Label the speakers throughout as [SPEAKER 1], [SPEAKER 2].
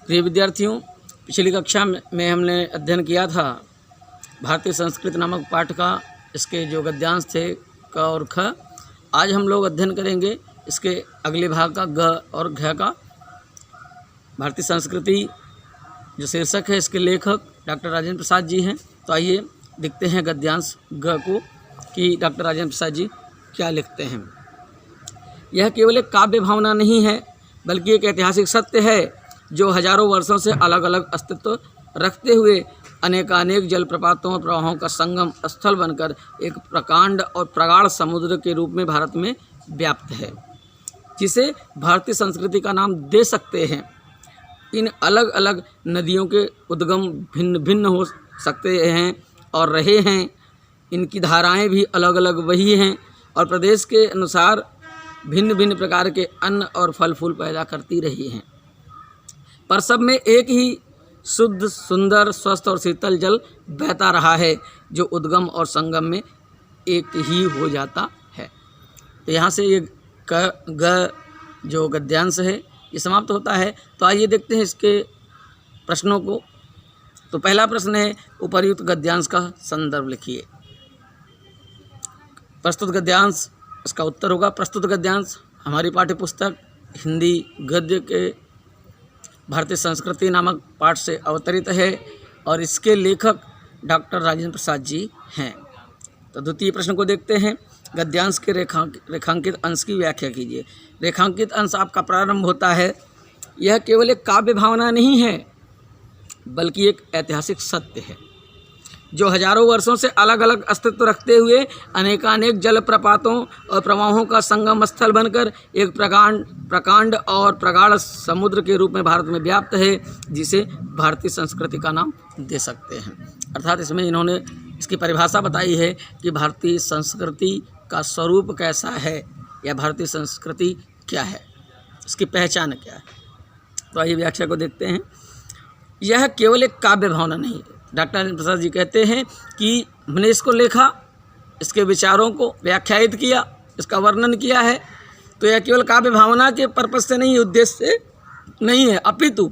[SPEAKER 1] प्रिय विद्यार्थियों, पिछली कक्षा में हमने अध्ययन किया था भारतीय संस्कृत नामक पाठ का, इसके जो गद्यांश थे क और ख। आज हम लोग अध्ययन करेंगे इसके अगले भाग का ग और घ का। भारतीय संस्कृति जो शीर्षक है, इसके लेखक डॉक्टर राजेंद्र प्रसाद जी हैं। तो आइए देखते हैं गद्यांश ग को कि डॉक्टर राजेंद्र प्रसाद जी क्या लिखते हैं। यह केवल एक काव्य भावना नहीं है, बल्कि एक ऐतिहासिक सत्य है जो हजारों वर्षों से अलग अलग अस्तित्व रखते हुए अनेकानेक जलप्रपातों और प्रवाहों का संगम स्थल बनकर एक प्रकांड और प्रगाढ़ समुद्र के रूप में भारत में व्याप्त है, जिसे भारतीय संस्कृति का नाम दे सकते हैं। इन अलग अलग नदियों के उद्गम भिन्न भिन्न हो सकते हैं और रहे हैं। इनकी धाराएं भी अलग अलग वही हैं और प्रदेश के अनुसार भिन्न भिन्न प्रकार के अन्न और फल फूल पैदा करती रही हैं, पर सब में एक ही शुद्ध, सुंदर, स्वस्थ और शीतल जल बहता रहा है, जो उद्गम और संगम में एक ही हो जाता है। तो यहाँ से ये ग जो गद्यांश है ये समाप्त होता है। तो आइए देखते हैं इसके प्रश्नों को। तो पहला प्रश्न है, उपर्युक्त गद्यांश का संदर्भ लिखिए। प्रस्तुत गद्यांश इसका उत्तर होगा। प्रस्तुत गद्यांश हमारी पाठ्य पुस्तक हिंदी गद्य के भारतीय संस्कृति नामक पाठ से अवतरित है और इसके लेखक डॉक्टर राजेंद्र प्रसाद जी हैं। तो द्वितीय प्रश्न को देखते हैं। गद्यांश के रेखांकित अंश की व्याख्या कीजिए। रेखांकित अंश आपका प्रारंभ होता है, यह केवल एक काव्य भावना नहीं है, बल्कि एक ऐतिहासिक सत्य है जो हजारों वर्षों से अलग अलग अस्तित्व रखते हुए अनेकानेक जलप्रपातों और प्रवाहों का संगम स्थल बनकर एक प्रकांड और प्रगाढ़ समुद्र के रूप में भारत में व्याप्त है, जिसे भारतीय संस्कृति का नाम दे सकते हैं। अर्थात इसमें इन्होंने इसकी परिभाषा बताई है कि भारतीय संस्कृति का स्वरूप कैसा है या भारतीय संस्कृति क्या है, इसकी पहचान क्या है। तो आइए व्याख्या को देखते हैं। यह केवल एक काव्य भावना नहीं है। डॉक्टर राजेंद्र प्रसाद जी कहते हैं कि हमने इसको लिखा, इसके विचारों को व्याख्यायित किया, इसका वर्णन किया है, तो यह केवल काव्य भावना के पर्पज से नहीं, उद्देश्य से नहीं है, अपितु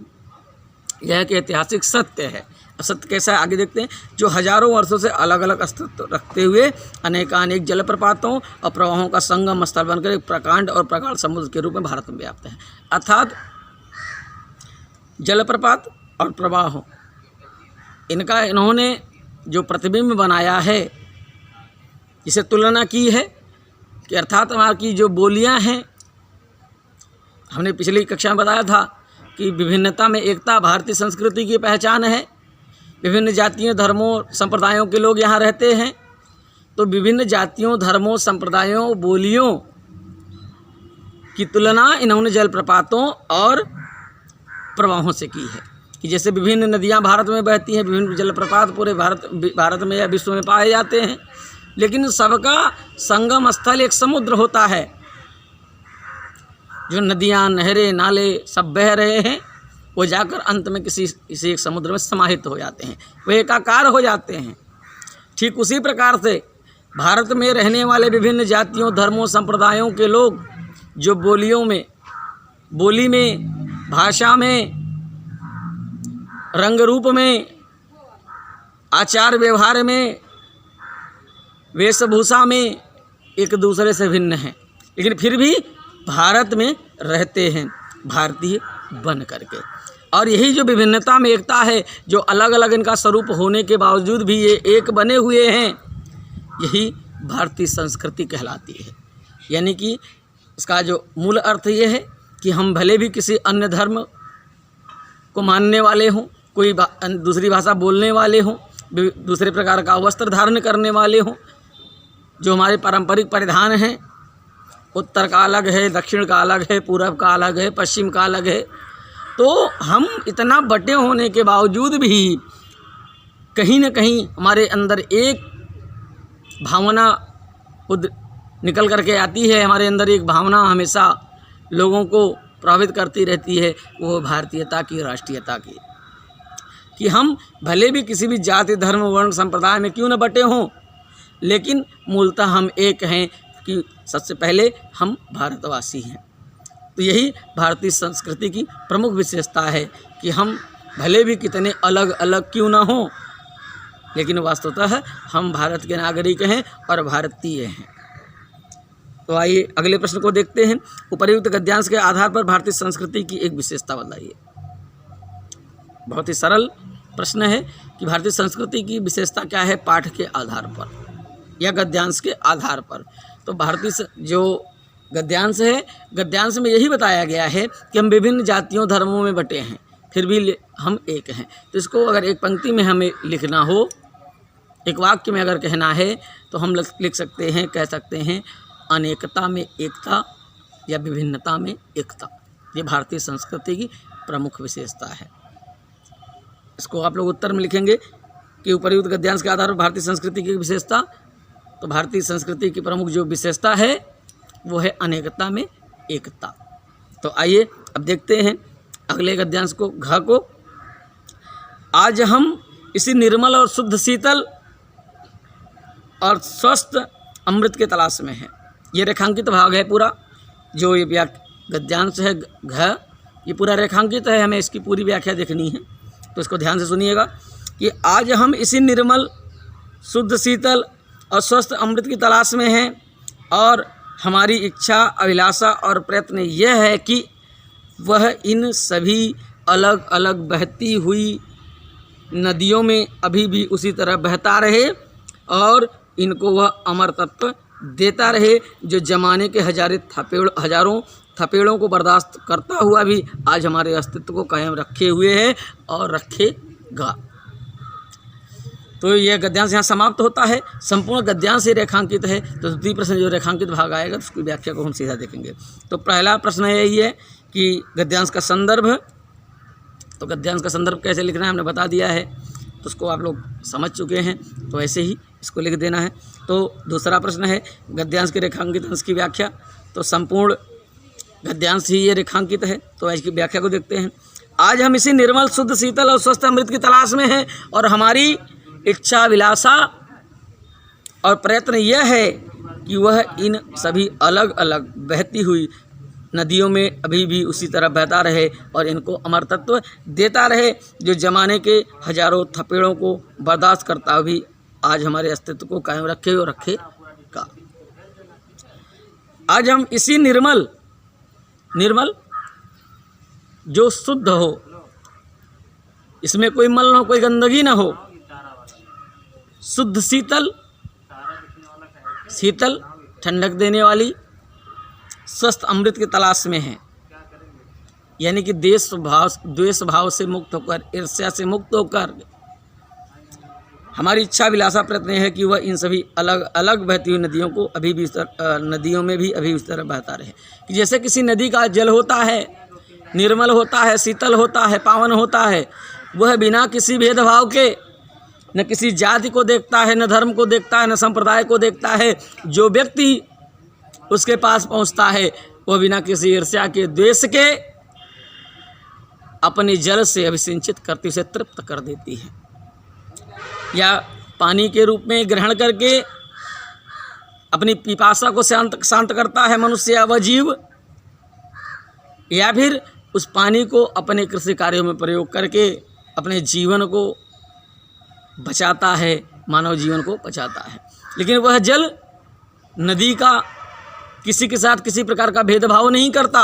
[SPEAKER 1] यह एक ऐतिहासिक सत्य है। सत्य कैसा है आगे देखते हैं। जो हजारों वर्षों से अलग अलग अस्तित्व रखते हुए अनेकानेक जलप्रपातों और प्रवाहों का संगम स्थल बनकर एक प्रकांड और प्रगाढ़ समुद्र के रूप में भारत में व्याप्त है। अर्थात जलप्रपात और प्रवाह, इनका इन्होंने जो प्रतिबिंब बनाया है, इसे तुलना की है कि अर्थात हमारी की जो बोलियां हैं, हमने पिछली कक्षा में बताया था कि विभिन्नता में एकता भारतीय संस्कृति की पहचान है। विभिन्न जातियों, धर्मों, संप्रदायों के लोग यहाँ रहते हैं, तो विभिन्न जातियों, धर्मों, संप्रदायों, बोलियों की तुलना इन्होंने जलप्रपातों और प्रवाहों से की है कि जैसे विभिन्न नदियां भारत में बहती हैं, विभिन्न जलप्रपात पूरे भारत में या विश्व में पाए जाते हैं, लेकिन सबका संगम स्थल एक समुद्र होता है। जो नदियां, नहरें, नाले सब बह रहे हैं, वो जाकर अंत में किसी एक समुद्र में समाहित हो जाते हैं, वो एकाकार हो जाते हैं। ठीक उसी प्रकार से भारत में रहने वाले विभिन्न जातियों, धर्मों, संप्रदायों के लोग जो बोली में, भाषा में, रंग रूप में, आचार व्यवहार में, वेशभूषा में एक दूसरे से भिन्न हैं, लेकिन फिर भी भारत में रहते हैं, भारतीय बन करके। और यही जो विभिन्नता में एकता है, जो अलग अलग इनका स्वरूप होने के बावजूद भी ये एक बने हुए हैं, यही भारतीय संस्कृति कहलाती है। यानी कि इसका जो मूल अर्थ ये है कि हम भले भी किसी अन्य धर्म को मानने वाले हों, कोई दूसरी भाषा बोलने वाले हों, दूसरे प्रकार का वस्त्र धारण करने वाले हों, जो हमारे पारंपरिक परिधान हैं, उत्तर का अलग है, दक्षिण का अलग है, पूरब का अलग है, पश्चिम का अलग है, तो हम इतना बटे होने के बावजूद भी कहीं न कहीं हमारे अंदर एक भावना निकल करके आती है। हमारे अंदर एक भावना हमेशा लोगों को प्रभावित करती रहती है, वो भारतीयता की, राष्ट्रीयता की, कि हम भले भी किसी भी जाति, धर्म, वर्ण, संप्रदाय में क्यों न बटे हों, लेकिन मूलतः हम एक हैं कि सबसे पहले हम भारतवासी हैं। तो यही भारतीय संस्कृति की प्रमुख विशेषता है कि हम भले भी कितने अलग अलग क्यों ना हों, लेकिन वास्तवतः हम भारत के नागरिक हैं और भारतीय हैं। तो आइए अगले प्रश्न को देखते हैं। उपर्युक्त गद्यांश के आधार पर भारतीय संस्कृति की एक विशेषता बताइए। बहुत ही सरल प्रश्न है कि भारतीय संस्कृति की विशेषता क्या है पाठ के आधार पर या गद्यांश के आधार पर। तो भारतीय जो गद्यांश है, गद्यांश में यही बताया गया है कि हम विभिन्न जातियों धर्मों में बटे हैं, फिर भी हम एक हैं। तो इसको अगर एक पंक्ति में हमें लिखना हो, एक वाक्य में अगर कहना है, तो हम लिख सकते हैं, कह सकते हैं, अनेकता में एकता या विभिन्नता में एकता। ये भारतीय संस्कृति की प्रमुख विशेषता है। इसको आप लोग उत्तर में लिखेंगे कि उपर्युक्त गद्यांश के आधार पर भारतीय संस्कृति की विशेषता। तो भारतीय संस्कृति की प्रमुख जो विशेषता है वो है अनेकता में एकता। तो आइए अब देखते हैं अगले गद्यांश को, घ को। आज हम इसी निर्मल और शुद्ध शीतल और स्वस्थ अमृत के तलाश में हैं। ये रेखांकित भाग है पूरा, जो ये गद्यांश है घ, ये पूरा रेखांकित है, हमें इसकी पूरी व्याख्या देखनी है। तो इसको ध्यान से सुनिएगा कि आज हम इसी निर्मल शुद्ध शीतल और स्वस्थ अमृत की तलाश में हैं और हमारी इच्छा, अभिलाषा और प्रयत्न यह है कि वह इन सभी अलग अलग बहती हुई नदियों में अभी भी उसी तरह बहता रहे और इनको वह अमर तत्व देता रहे, जो ज़माने के हजारों थपेड़ों को बर्दाश्त करता हुआ भी आज हमारे अस्तित्व को कायम रखे हुए है और रखेगा। तो यह गद्यांश यहाँ समाप्त होता है। संपूर्ण गद्यांश से रेखांकित है। तो द्वितीय प्रश्न जो रेखांकित भाग आएगा तो उसकी व्याख्या को हम सीधा देखेंगे। तो पहला प्रश्न यही है कि गद्यांश का संदर्भ। तो गद्यांश का संदर्भ कैसे लिखना है हमने बता दिया है, तो उसको आप लोग समझ चुके हैं, तो ऐसे ही इसको लिख देना है। तो दूसरा प्रश्न है गद्यांश के रेखांकित अंश की व्याख्या। तो संपूर्ण गद्यांश ही ये रेखांकित है। तो इसकी व्याख्या को देखते हैं। आज हम इसी निर्मल शुद्ध शीतल और स्वस्थ अमृत की तलाश में हैं और हमारी इच्छा, अभिलाषा और प्रयत्न यह है कि वह इन सभी अलग अलग बहती हुई नदियों में अभी भी उसी तरह बहता रहे और इनको अमर तत्व देता रहे, जो ज़माने के हजारों थपेड़ों को बर्दाश्त करता हुआ भी आज हमारे अस्तित्व को कायम रखे और रखेगा। आज हम इसी निर्मल जो शुद्ध हो, इसमें कोई मल ना हो, कोई गंदगी ना हो, शुद्ध शीतल ठंडक देने वाली स्वस्थ अमृत की तलाश में है। यानी कि द्वेष भाव से मुक्त होकर, ईर्ष्या से मुक्त होकर हमारी इच्छा, अभिलाषा, प्रयत्न है कि वह इन सभी अलग अलग बहती हुई नदियों को अभी भी नदियों में भी अभी उस तरह बहता रहे। कि जैसे किसी नदी का जल होता है, निर्मल होता है, शीतल होता है, पावन होता है, वह बिना किसी भेदभाव के न किसी जाति को देखता है, न धर्म को देखता है, न संप्रदाय को देखता है। जो व्यक्ति उसके पास पहुंचता है वह बिना किसी ईर्ष्या के, द्वेष के अपने जल से अभिसिंचित करती, उसे तृप्त कर देती है, या पानी के रूप में ग्रहण करके अपनी पिपासा को शांत करता है मनुष्य या वह जीव, या फिर उस पानी को अपने कृषि कार्यों में प्रयोग करके अपने जीवन को बचाता है, मानव जीवन को बचाता है। लेकिन वह जल नदी का किसी के साथ किसी प्रकार का भेदभाव नहीं करता।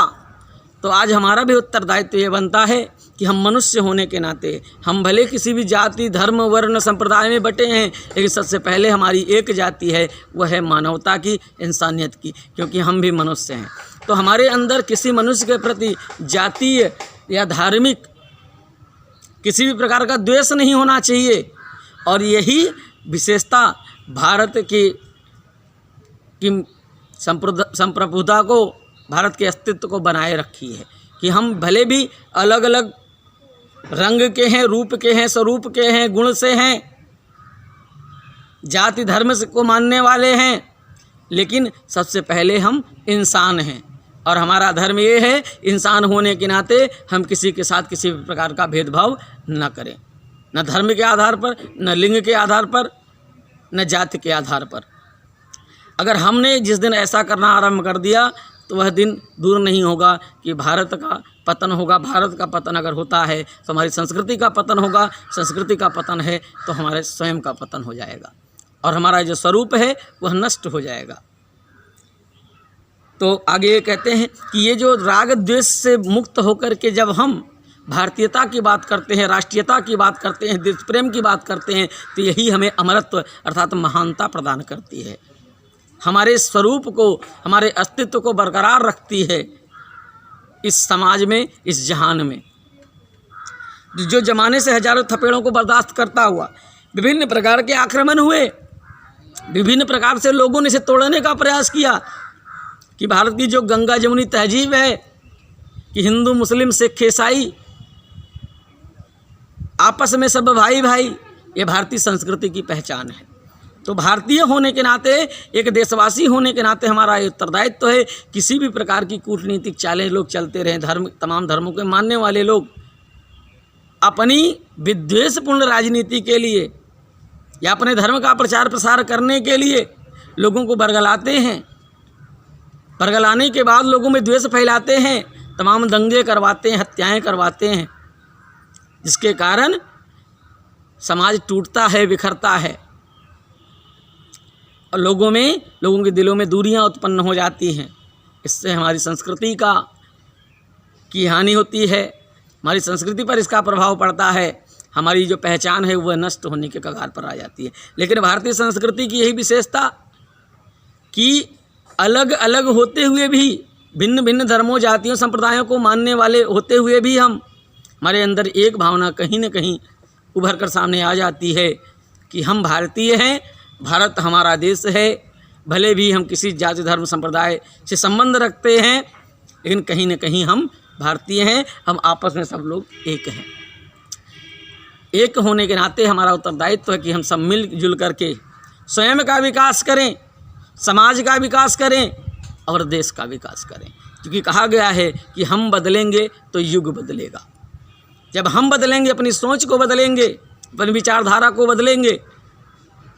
[SPEAKER 1] तो आज हमारा भी उत्तरदायित्व ये बनता है कि हम मनुष्य होने के नाते, हम भले किसी भी जाति, धर्म, वर्ण, संप्रदाय में बटे हैं, लेकिन सबसे पहले हमारी एक जाति है, वह है मानवता की, इंसानियत की, क्योंकि हम भी मनुष्य हैं। तो हमारे अंदर किसी मनुष्य के प्रति जातीय या धार्मिक किसी भी प्रकार का द्वेष नहीं होना चाहिए। और यही विशेषता भारत की संप्रभुता को, भारत के अस्तित्व को बनाए रखी है कि हम भले भी अलग अलग रंग के हैं, रूप के हैं, स्वरूप के हैं, गुण से हैं, जाति धर्म को मानने वाले हैं, लेकिन सबसे पहले हम इंसान हैं। और हमारा धर्म ये है, इंसान होने के नाते हम किसी के साथ किसी भी प्रकार का भेदभाव न करें, न धर्म के आधार पर, न लिंग के आधार पर, न जाति के आधार पर। अगर हमने जिस दिन ऐसा करना आरंभ कर दिया तो वह दिन दूर नहीं होगा कि भारत का पतन होगा। भारत का पतन अगर होता है तो हमारी संस्कृति का पतन होगा, संस्कृति का पतन है तो हमारे स्वयं का पतन हो जाएगा और हमारा जो स्वरूप है वह नष्ट हो जाएगा। तो आगे ये कहते हैं कि ये जो राग द्वेष से मुक्त होकर के जब हम भारतीयता की बात करते हैं, राष्ट्रीयता की बात करते हैं, देश प्रेम की बात करते हैं, तो यही हमें अमरत्व अर्थात महानता प्रदान करती है, हमारे स्वरूप को, हमारे अस्तित्व को बरकरार रखती है इस समाज में, इस जहान में। जो जमाने से हजारों थपेड़ों को बर्दाश्त करता हुआ विभिन्न प्रकार के आक्रमण हुए, विभिन्न प्रकार से लोगों ने इसे तोड़ने का प्रयास किया कि भारत की जो गंगा जमुनी तहजीब है कि हिंदू मुस्लिम सिख ईसाई आपस में सब भाई भाई, ये भारतीय संस्कृति की पहचान है। तो भारतीय होने के नाते, एक देशवासी होने के नाते हमारा ये उत्तरदायित्व है किसी भी प्रकार की कूटनीतिक चालें लोग चलते रहें, तमाम धर्मों के मानने वाले लोग अपनी विद्वेषपूर्ण राजनीति के लिए या अपने धर्म का प्रचार प्रसार करने के लिए लोगों को बरगलाते हैं, बरगलाने के बाद लोगों में द्वेष फैलाते हैं, तमाम दंगे करवाते हैं, हत्याएं करवाते हैं, जिसके कारण समाज टूटता है, बिखरता है और लोगों के दिलों में दूरियां उत्पन्न हो जाती हैं। इससे हमारी संस्कृति की हानि होती है, हमारी संस्कृति पर इसका प्रभाव पड़ता है, हमारी जो पहचान है वह नष्ट होने के कगार पर आ जाती है। लेकिन भारतीय संस्कृति की यही विशेषता कि अलग अलग होते हुए भी, भिन्न भिन्न धर्मों जातियों संप्रदायों को मानने वाले होते हुए भी हमारे अंदर एक भावना कहीं न कहीं उभर कर सामने आ जाती है कि हम भारतीय हैं, भारत हमारा देश है। भले भी हम किसी जाति धर्म संप्रदाय से संबंध रखते हैं, लेकिन कहीं न कहीं हम भारतीय हैं, हम आपस में सब लोग एक हैं। एक होने के नाते हमारा उत्तरदायित्व है कि हम सब मिलजुल करके स्वयं का विकास करें, समाज का विकास करें और देश का विकास करें। क्योंकि कहा गया है कि हम बदलेंगे तो युग बदलेगा। जब हम बदलेंगे, अपनी सोच को बदलेंगे, अपनी विचारधारा को बदलेंगे,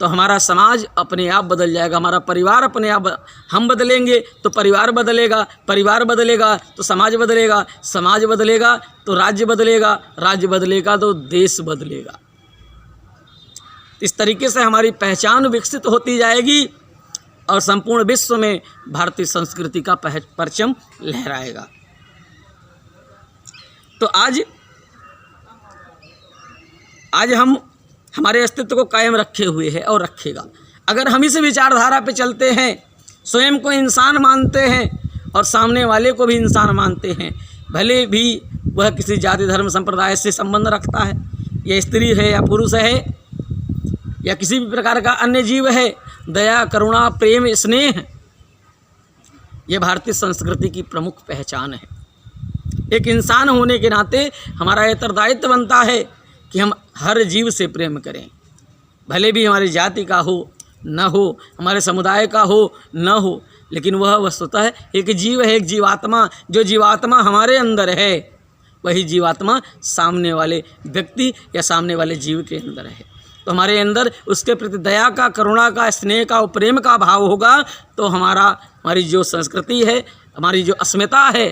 [SPEAKER 1] तो हमारा समाज अपने आप बदल जाएगा, हमारा परिवार अपने आप, हम बदलेंगे तो परिवार बदलेगा, परिवार बदलेगा तो समाज बदलेगा, समाज बदलेगा तो राज्य बदलेगा, राज्य बदलेगा तो देश बदलेगा। इस तरीके से हमारी पहचान विकसित होती जाएगी और संपूर्ण विश्व में भारतीय संस्कृति का परचम लहराएगा। तो आज हम हमारे अस्तित्व को कायम रखे हुए हैं और रखेगा। अगर हम इस विचारधारा पे चलते हैं, स्वयं को इंसान मानते हैं और सामने वाले को भी इंसान मानते हैं, भले भी वह किसी जाति धर्म संप्रदाय से संबंध रखता है, या स्त्री है या पुरुष है या किसी भी प्रकार का अन्य जीव है, दया करुणा प्रेम स्नेह, ये भारतीय संस्कृति की प्रमुख पहचान है। एक इंसान होने के नाते हमारा उत्तरदायित्व बनता है कि हम हर जीव से प्रेम करें, भले भी हमारी जाति का हो न हो, हमारे समुदाय का हो न हो, लेकिन वह वस्तुतः एक जीव है, एक जीवात्मा। जो जीवात्मा हमारे अंदर है वही जीवात्मा सामने वाले व्यक्ति या सामने वाले जीव के अंदर है। तो हमारे अंदर उसके प्रति दया का, करुणा का, स्नेह का और प्रेम का भाव होगा तो हमारी जो संस्कृति है, हमारी जो अस्मिता है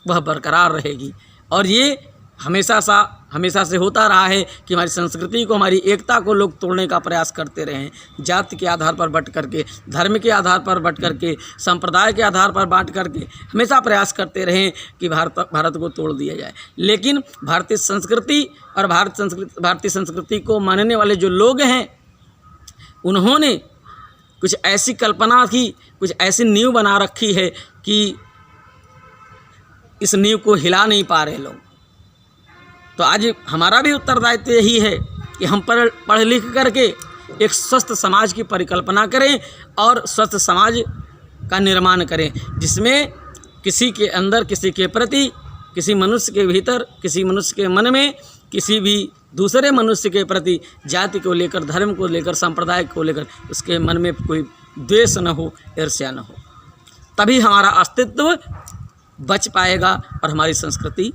[SPEAKER 1] वह बरकरार रहेगी। और ये हमेशा से होता रहा है कि हमारी संस्कृति को, हमारी एकता को लोग तोड़ने का प्रयास करते रहे हैं। जाति के आधार पर बंट करके, धर्म के आधार पर बंट करके, संप्रदाय के आधार पर बांट करके हमेशा प्रयास करते रहे कि भारत को तोड़ दिया जाए। लेकिन भारतीय संस्कृति और भारतीय संस्कृति को मानने वाले जो लोग हैं, उन्होंने कुछ ऐसी कल्पना की, कुछ ऐसी नींव बना रखी है कि इस नींव को हिला नहीं पा रहे लोग। तो आज हमारा भी उत्तरदायित्व यही है कि हम पढ़ लिख करके एक स्वस्थ समाज की परिकल्पना करें और स्वस्थ समाज का निर्माण करें, जिसमें किसी के अंदर, किसी के प्रति, किसी मनुष्य के भीतर, किसी मनुष्य के मन में, किसी भी दूसरे मनुष्य के प्रति, जाति को लेकर, धर्म को लेकर, संप्रदाय को लेकर उसके मन में कोई द्वेष न हो, ईर्ष्या न हो। तभी हमारा अस्तित्व बच पाएगा और हमारी संस्कृति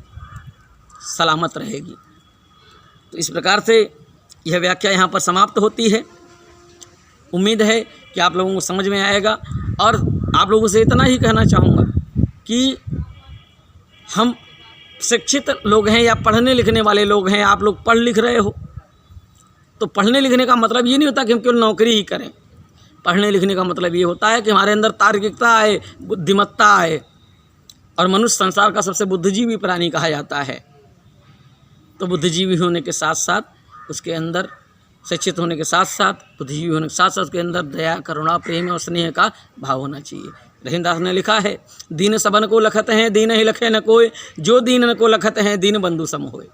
[SPEAKER 1] सलामत रहेगी। तो इस प्रकार से यह व्याख्या यहाँ पर समाप्त होती है। उम्मीद है कि आप लोगों को समझ में आएगा और आप लोगों से इतना ही कहना चाहूँगा कि हम शिक्षित लोग हैं या पढ़ने लिखने वाले लोग हैं, आप लोग पढ़ लिख रहे हो, तो पढ़ने लिखने का मतलब ये नहीं होता कि हम केवल नौकरी ही करें। पढ़ने लिखने का मतलब ये होता है कि हमारे अंदर तार्किकता आए, बुद्धिमत्ता आए, और मनुष्य संसार का सबसे बुद्धिजीवी प्राणी कहा जाता है। तो बुद्धिजीवी होने के साथ साथ उसके अंदर, शिक्षित होने के साथ साथ, बुद्धिजीवी होने के साथ साथ उसके अंदर दया, करुणा, प्रेम और स्नेह का भाव होना चाहिए। रहीमदास ने लिखा है, दीन सबन को लखत हैं, दीन ही लखे न कोय, जो दीन न को लखत हैं, दीन बंधु सम होय।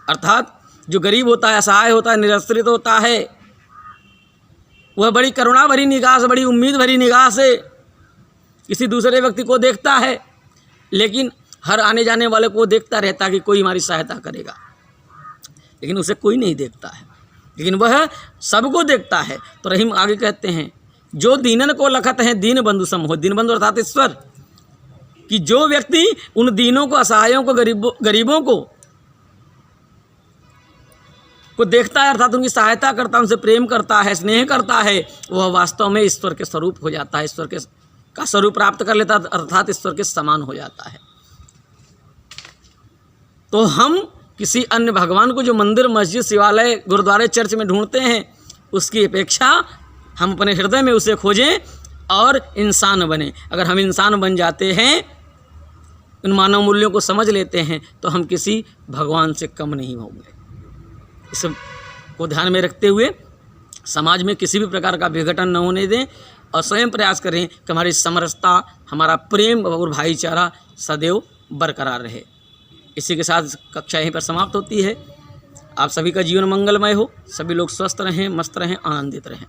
[SPEAKER 1] अर्थात जो गरीब होता है, असहाय होता है, निराश्रित होता है, वह बड़ी करुणा भरी निगाह से, बड़ी उम्मीद भरी निगाह से किसी दूसरे व्यक्ति को देखता है, लेकिन हर आने जाने वाले को देखता रहता है कि कोई हमारी सहायता करेगा, लेकिन उसे कोई नहीं देखता है, लेकिन वह सबको देखता है। तो रहीम आगे कहते हैं, जो दीनन को लखत हैं, दीन बंधु सम हो। दीन बंधु अर्थात ईश्वर, कि जो व्यक्ति उन दीनों को, असहायों को, गरीबों को देखता है, अर्थात उनकी सहायता करता है, उनसे प्रेम करता है, स्नेह करता है, वह वास्तव में ईश्वर के स्वरूप हो जाता है, ईश्वर का स्वरूप प्राप्त कर लेता है, अर्थात ईश्वर के समान हो जाता है। तो हम किसी अन्य भगवान को जो मंदिर, मस्जिद, शिवालय, गुरुद्वारे, चर्च में ढूंढते हैं, उसकी अपेक्षा हम अपने हृदय में उसे खोजें और इंसान बने। अगर हम इंसान बन जाते हैं, उन मानव मूल्यों को समझ लेते हैं, तो हम किसी भगवान से कम नहीं होंगे। इस को ध्यान में रखते हुए समाज में किसी भी प्रकार का विघटन न होने दें और स्वयं प्रयास करें कि हमारी समरसता, हमारा प्रेम और भाईचारा सदैव बरकरार रहे। इसी के साथ कक्षा यहीं पर समाप्त होती है। आप सभी का जीवन मंगलमय हो, सभी लोग स्वस्थ रहें, मस्त रहें, आनंदित रहें।